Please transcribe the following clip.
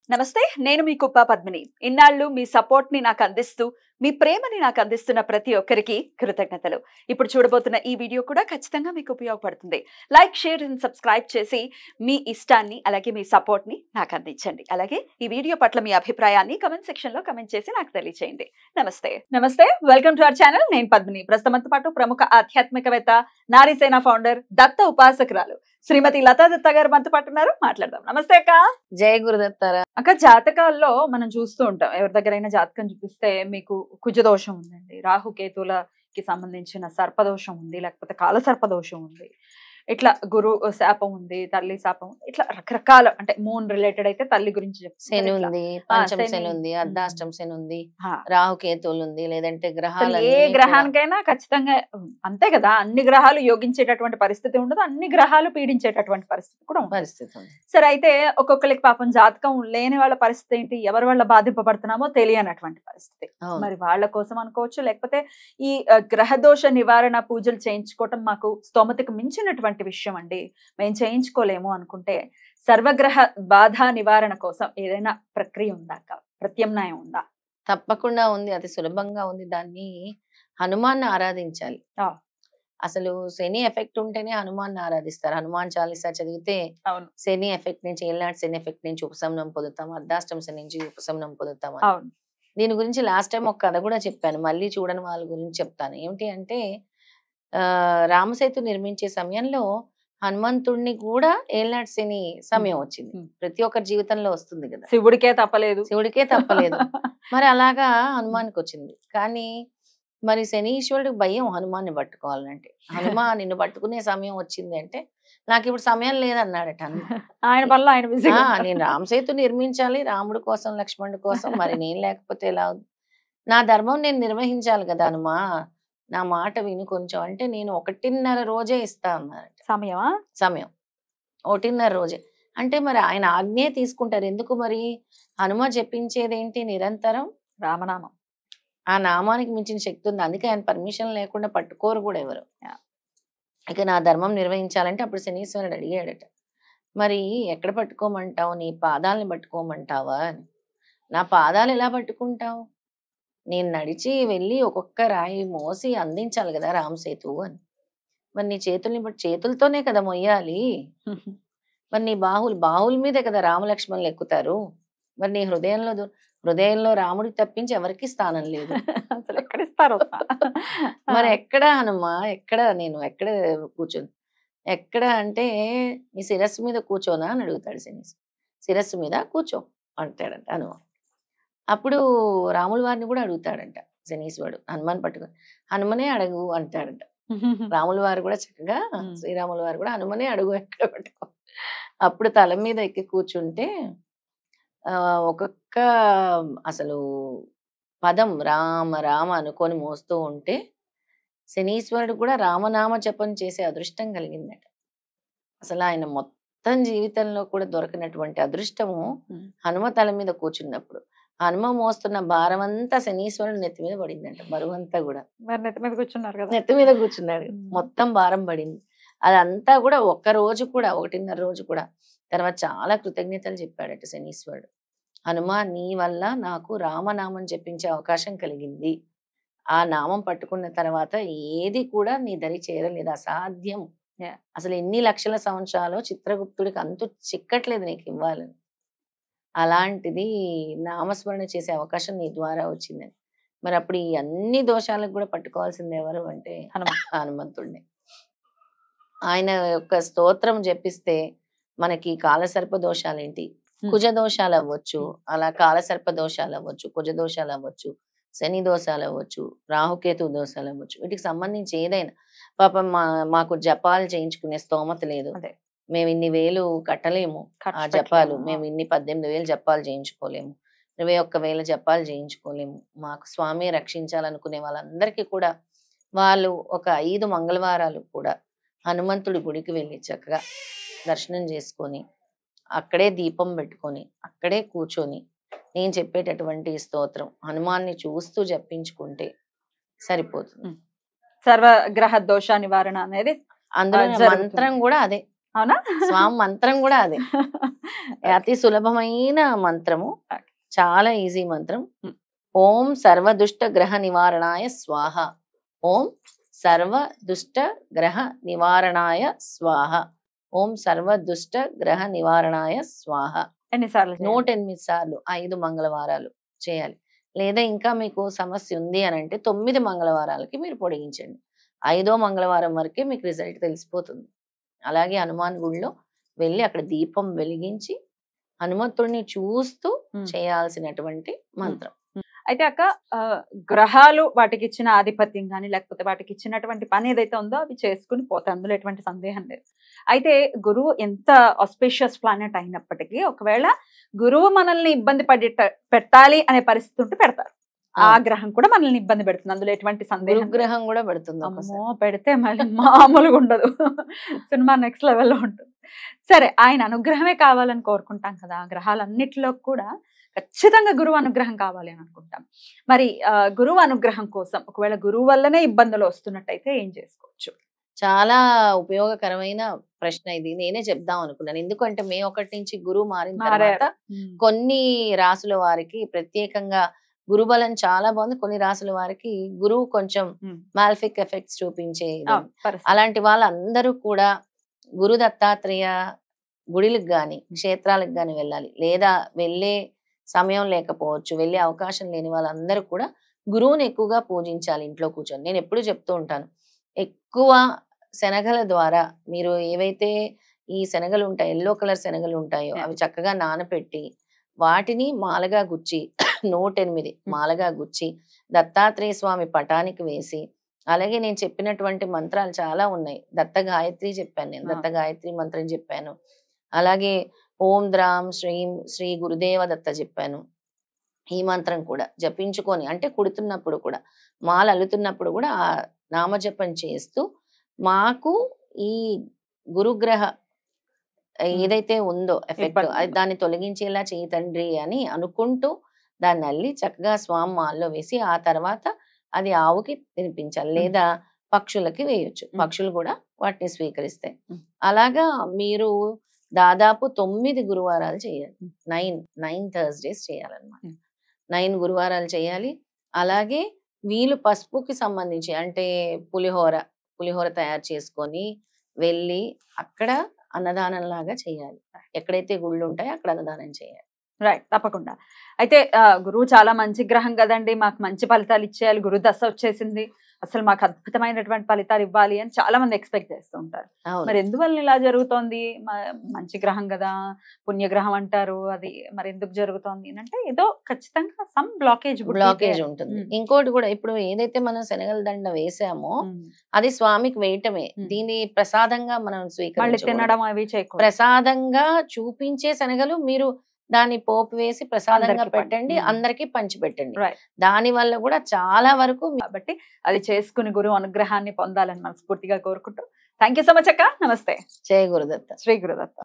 నమస్తే, నేను మీ కుప్ప పద్మిని. ఇన్నాళ్ళు మీ సపోర్ట్ ని నాకు అందిస్తూ, మీ ప్రేమని నాకు అందిస్తున్న ప్రతి ఒక్కరికి కృతజ్ఞతలు. ఇప్పుడు చూడబోతున్న ఈ వీడియో కూడా ఖచ్చితంగా మీకు ఉపయోగపడుతుంది. లైక్, షేర్ అండ్ సబ్స్క్రైబ్ చేసి మీ ఇష్టాన్ని అలాగే మీ సపోర్ట్ ని నాకు అందించండి. అలాగే ఈ వీడియో పట్ల మీ అభిప్రాయాన్ని కమెంట్ సెక్షన్ లో కమెంట్ చేసి నాకు తెలియజేయండి. నమస్తే, వెల్కమ్ టు అవర్ ఛానల్. నేను పద్మిని. ప్రస్తుతంతో పాటు ప్రముఖ ఆధ్యాత్మికవేత్త, నారీసేన ఫౌండర్, దత్త ఉపాసకురాలు శ్రీమతి లతా దత్త గారు మనతో పాటు ఉన్నారు. మాట్లాడదాం. నమస్తే అక్క. జయ గురుదత్తారా. అక్క, జాతకాల్లో మనం చూస్తూ ఉంటాం, ఎవరి దగ్గరైనా జాతకం చూపిస్తే మీకు కుజదోషం ఉందండి, రాహుకేతులకి సంబంధించిన సర్పదోషం ఉంది, లేకపోతే కాల సర్పదోషం ఉంది, ఇట్లా గురు శాపం ఉంది, తల్లి శాపం, ఇట్లా రకరకాల, అంటే మూన్ రిలేటెడ్ అయితే తల్లి గురించి శని ఉంది, పంచమ శని ఉంది, అర్ధాష్టం శని ఉంది, రాహుకేతువులు ఉంది, లేదంటే గ్రహాలు ఏ గ్రహానికైనా ఖచ్చితంగా అంతే కదా. అన్ని గ్రహాలు యోగించేటటువంటి పరిస్థితి ఉండదు, అన్ని గ్రహాలు పీడించేటటువంటి పరిస్థితి కూడా పరిస్థితి. సరే, అయితే ఒక్కొక్కరికి పాపం జాతకం లేని వాళ్ళ పరిస్థితి ఏంటి, ఎవరి వల్ల బాధింపబడుతున్నామో తెలియనటువంటి పరిస్థితి. మరి వాళ్ళ కోసం అనుకోవచ్చు, లేకపోతే ఈ గ్రహదోష నివారణ పూజలు చేయించుకోవటం మాకు స్తోమతకు మించినటువంటి విషయం అండి, మేము చేయించుకోలేము అనుకుంటే సర్వగ్రహ బాధ నివారణ కోసం ఏదైనా ప్రక్రియ ఉందా, ప్రత్యామ్నాయం ఉందా? తప్పకుండా ఉంది, అతి సులభంగా ఉంది. దాన్ని హనుమాన్ని ఆరాధించాలి. అసలు శని ఎఫెక్ట్ ఉంటేనే హనుమాన్ని ఆరాధిస్తారు. హనుమాన్ చాలీసా చదివితే శని ఎఫెక్ట్ నుంచి, ఏళ్ళనాటి శని ఎఫెక్ట్ నుంచి ఉపశమనం పొందుతాం, అర్ధాష్టం శని నుంచి ఉపశమనం పొందుతాం. దీని గురించి లాస్ట్ టైం ఒక కథ కూడా చెప్పాను, మళ్ళీ చూడని వాళ్ళ గురించి చెప్తాను. ఏమిటి అంటే, రామసేతు నిర్మించే సమయంలో హనుమంతుడిని కూడా ఏళ్ళనాటి శని సమయం వచ్చింది. ప్రతి ఒక్కరి జీవితంలో వస్తుంది కదా, శివుడికే తప్పలేదు. మరి అలాగా హనుమానికి వచ్చింది. కానీ మరి శనీశ్వరుడికి భయం హనుమాన్ని పట్టుకోవాలంటే. హనుమా నిన్ను పట్టుకునే సమయం వచ్చింది అంటే, నాకు ఇప్పుడు సమయం లేదన్నాడట. నేను రామసేతు నిర్మించాలి, రాముడి కోసం, లక్ష్మణుడి కోసం, మరి నేను లేకపోతే ఎలా? నా ధర్మం నేను నిర్వహించాలి కదా హనుమా, నా మాట విను కొంచెం అంటే, నేను 1.5 రోజే ఇస్తా అన్నారట. సమయం 1.5 రోజే అంటే, మరి ఆయన ఆజ్ఞే తీసుకుంటారు. ఎందుకు మరి? హనుమ చెప్పించేదేంటి? నిరంతరం రామనామం. ఆ నామానికి మించిన శక్తి ఉంది. అందుకే ఆయన పర్మిషన్ లేకుండా పట్టుకోరు కూడా ఎవరు. ఇక నా ధర్మం నిర్వహించాలంటే అప్పుడు శనీశ్వరుడు అడిగాడట, మరి ఎక్కడ పట్టుకోమంటావు? నీ పాదాలని పట్టుకోమంటావా అని. నా పాదాలు ఎలా పట్టుకుంటావు? నేను నడిచి వెళ్ళి ఒక్కొక్క రాయి మోసి అందించాలి కదా రామసేతు అని. మరి నీ చేతుల్ని బట్టి, చేతులతోనే కదా మొయ్యాలి. మరి నీ బాహుల మీదే కదా రామలక్ష్మణులు ఎక్కుతారు. మరి నీ హృదయంలో రాముడికి తప్పించి ఎవరికి స్థానం లేదు. అసలు ఎక్కడ ఇస్తారు? మరి ఎక్కడ హనుమా, ఎక్కడ కూర్చొని, ఎక్కడ అంటే, నీ శిరస్సు మీద కూర్చోనా అని అడుగుతాడు శనీశ్వరుడు. శిరస్సు మీద కూర్చో అంటాడంట హనుమ. అప్పుడు రాముల వారిని కూడా అడుగుతాడంట శనీశ్వరుడు, హనుమాన్ పట్టుకొని. హనుమనే అడుగు అంటాడంట. రాముల వారు కూడా చక్కగా, శ్రీరాముల వారు కూడా హనుమనే అడుగు ఎక్కడ పట్టుకో. అప్పుడు తల మీద ఎక్కి కూర్చుంటే ఒక్కొక్క అసలు పదం రామ రామ అనుకొని మోస్తూ ఉంటే శనీశ్వరుడు కూడా రామనామ జపం చేసే అదృష్టం కలిగిందట. అసలు ఆయన మొత్తం జీవితంలో కూడా దొరకనటువంటి అదృష్టము హనుమ తల మీద కూర్చున్నప్పుడు. హనుమ మోస్తున్న భారం అంతా శనీశ్వరుడు నెత్తి మీద పడిందంట, బరువంతా కూడా. నెత్తి మీద కూర్చున్నారు కదా, నెత్తి మీద కూర్చున్నాడు, మొత్తం భారం పడింది. అదంతా కూడా 1 రోజు కూడా, 1.5 రోజు కూడా. తర్వాత చాలా కృతజ్ఞతలు చెప్పాడట శనీశ్వరుడు. హనుమా, నీ వల్ల నాకు రామనామం చెప్పించే అవకాశం కలిగింది. ఆ నామం పట్టుకున్న తర్వాత ఏది కూడా నీ దరి చేరలేదు, అసాధ్యం. అసలు ఎన్ని లక్షల సంవత్సరాలు చిత్రగుప్తుడికి అంతు చిక్కట్లేదు నీకు ఇవ్వాలని. అలాంటిది నామస్మరణ చేసే అవకాశం నీ ద్వారా వచ్చిందని. మరి అప్పుడు ఈ అన్ని దోషాలకు కూడా పట్టుకోవాల్సింది ఎవరు అంటే హనుమంతుడిని. ఆయన యొక్క స్తోత్రం జపిస్తే మనకి కాలసర్ప దోషాలేంటి, కుజ దోషాలు అవ్వచ్చు, అలా కాలసర్ప దోషాలు అవ్వచ్చు, కుజ దోషాలు అవ్వచ్చు, శని దోషాలు అవ్వచ్చు, రాహుకేతు దోషాలు అవ్వచ్చు. వీటికి సంబంధించి ఏదైనా, పాపం మాకు జపాలు చేయించుకునే స్తోమత లేదు, మేము ఇన్ని వేలు కట్టలేము ఆ జపాలు, మేము ఇన్ని 18,000 జపాలు చేయించుకోలేము, 21,000 జపాలు చేయించుకోలేము, మాకు స్వామి రక్షించాలనుకునే వాళ్ళందరికీ కూడా వాళ్ళు ఒక 5 మంగళవారాలు కూడా హనుమంతుడి గుడికి వెళ్ళి చక్కగా దర్శనం చేసుకొని, అక్కడే దీపం పెట్టుకొని, అక్కడే కూర్చొని నేను చెప్పేటటువంటి స్తోత్రం హనుమాన్ని చూస్తూ జపించుకుంటే సరిపోతుంది. సర్వగ్రహ దోష నివారణ అనేది అందులో మంత్రం కూడా అదే. అవునా? స్వామి మంత్రం కూడా అదే. అతి సులభమైన మంత్రము, చాలా ఈజీ మంత్రం. ఓం సర్వ దుష్ట గ్రహ నివారణాయ స్వాహ. ఓం సర్వ దుష్ట గ్రహ నివారణాయ స్వాహ. ఓం సర్వ దుష్ట గ్రహ నివారణాయ స్వాహ. ఎన్నిసార్లు 108 సార్లు 5 మంగళవారాలు చేయాలి. లేదా ఇంకా మీకు సమస్య ఉంది అని అంటే 9 మంగళవారాలకి మీరు పొడిగించండి. 5వ మంగళవారం వరకే మీకు రిజల్ట్ తెలిసిపోతుంది. అలాగే హనుమాన్ గుడిలో వెళ్ళి అక్కడ దీపం వెలిగించి హనుమంతుడిని చూస్తూ చేయాల్సినటువంటి మంత్రం. అయితే అక్క, గ్రహాలు వాటికి ఇచ్చిన ఆధిపత్యం కానీ లేకపోతే వాటికి ఇచ్చినటువంటి పని ఏదైతే ఉందో అవి చేసుకుని పోతాయి, అందులో ఎటువంటి సందేహం లేదు. అయితే గురువు ఎంత ఆస్పిషియస్ ప్లానెట్ అయినప్పటికీ ఒకవేళ గురువు మనల్ని ఇబ్బంది పెట్టాలి అనే పరిస్థితి ఉంటే పెడతారు. ఆ గ్రహం కూడా మనల్ని ఇబ్బంది పెడుతుంది, అందులో ఎటువంటి సందేహం. గ్రహం కూడా పెడుతుంది. అమ్మో, పెడితే మళ్ళీ మామూలుగా ఉండదు, సినిమా నెక్స్ట్ లెవెల్లో ఉంటుంది. సరే, ఆయన అనుగ్రహమే కావాలని కోరుకుంటాం కదా, గ్రహాలన్నిటిలో కూడా ఖచ్చితంగా గురువు అనుగ్రహం కావాలి అని అనుకుంటాం. మరి గురువు అనుగ్రహం కోసం ఒకవేళ గురువు వల్లనే ఇబ్బందులు వస్తున్నట్టయితే ఏం చేసుకోవచ్చు? చాలా ఉపయోగకరమైన ప్రశ్న ఇది. నేనే చెప్దాం అనుకున్నాను. ఎందుకంటే మే 1 నుంచి గురువు మారిన తర్వాత కొన్ని రాసుల వారికి ప్రత్యేకంగా గురుబలం చాలా బాగుంది. కొన్ని రాసుల వారికి గురువు కొంచెం మాల్ఫిక్ ఎఫెక్ట్స్ చూపించే, అలాంటి వాళ్ళందరూ కూడా గురు దత్తాత్రేయ గుడిలకు గాని క్షేత్రాలకు గాని వెళ్ళాలి. లేదా వెళ్ళే సమయం లేకపోవచ్చు, వెళ్ళే అవకాశం లేని వాళ్ళందరూ కూడా గురువుని ఎక్కువగా పూజించాలి ఇంట్లో కూర్చొని. నేను ఎప్పుడు చెప్తూ ఉంటాను, ఎక్కువ శనగల ద్వారా మీరు ఏవైతే ఈ శనగలు ఉంటాయి, ఎల్లో కలర్ శనగలు ఉంటాయో అవి చక్కగా నానపెట్టి వాటిని మాలగా గుచ్చి 108 మాలగా గుచ్చి దత్తాత్రేయ స్వామి పటానికి వేసి, అలాగే నేను చెప్పినటువంటి మంత్రాలు చాలా ఉన్నాయి. దత్త గాయత్రి చెప్పాను, నేను దత్త గాయత్రి మంత్రం చెప్పాను. అలాగే ఓం ద్రాం శ్రీం శ్రీ గురుదేవ దత్త చెప్పాను. ఈ మంత్రం కూడా జపించుకొని, అంటే కుడుతున్నప్పుడు కూడా మాల అల్లుతున్నప్పుడు కూడా ఆ నామజపం చేస్తూ మాకు ఈ గురుగ్రహ ఏదైతే ఉందో ఎఫెక్ట్ అది దాన్ని తొలగించేలా చేయి తండ్రి అని అనుకుంటూ దాన్ని అల్లి చక్కగా స్వామి మాల్లో వేసి ఆ తర్వాత అది ఆవుకి తినిపించాలి, లేదా పక్షులకి వేయొచ్చు. పక్షులు కూడా వాటిని స్వీకరిస్తాయి. అలాగా మీరు దాదాపు 9 గురువారాలు చేయాలి. 9 థర్స్డేస్ చేయాలన్నమాట. 9 గురువారాలు చేయాలి. అలాగే వీళ్ళు పసుపుకి సంబంధించి అంటే పులిహోర తయారు చేసుకొని వెళ్ళి అక్కడ అన్నదానం లాగా చేయాలి. ఎక్కడైతే గుళ్ళు ఉంటాయో అక్కడ అన్నదానం చేయాలి. రైట్, తప్పకుండా. అయితే గురువు చాలా మంచి గ్రహం కదండి, మాకు మంచి ఫలితాలు ఇచ్చేయాలి, గురు దశ వచ్చేసింది, అసలు మాకు అద్భుతమైనటువంటి ఫలితాలు ఇవ్వాలి అని చాలా మంది ఎక్స్పెక్ట్ చేస్తూ ఉంటారు. మరి ఎందువల్ల ఇలా జరుగుతోంది? మంచి గ్రహం కదా, పుణ్యగ్రహం అంటారు, అది మరి ఎందుకు జరుగుతోంది అంటే ఏదో ఖచ్చితంగా సమ్ బ్లాకేజ్ ఉంటుంది. ఇంకోటి కూడా, ఇప్పుడు ఏదైతే మనం శనగల దండ వేసామో అది స్వామికి వేయటమే, దీని ప్రసాదంగా మనం స్వీకరించడం. ప్రసాదంగా చూపించే శనగలు మీరు దాన్ని పోపు వేసి ప్రసాదంగా పెట్టండి, అందరికి పంచి పెట్టండి. దాని వల్ల కూడా చాలా వరకు, కాబట్టి అది చేసుకుని గురువు అనుగ్రహాన్ని పొందాలని మనస్ఫూర్తిగా కోరుకుంటూ థ్యాంక్ యూ సో మచ్ అక్క. నమస్తే. జై గురుదత్త. శ్రీ గురుదత్త.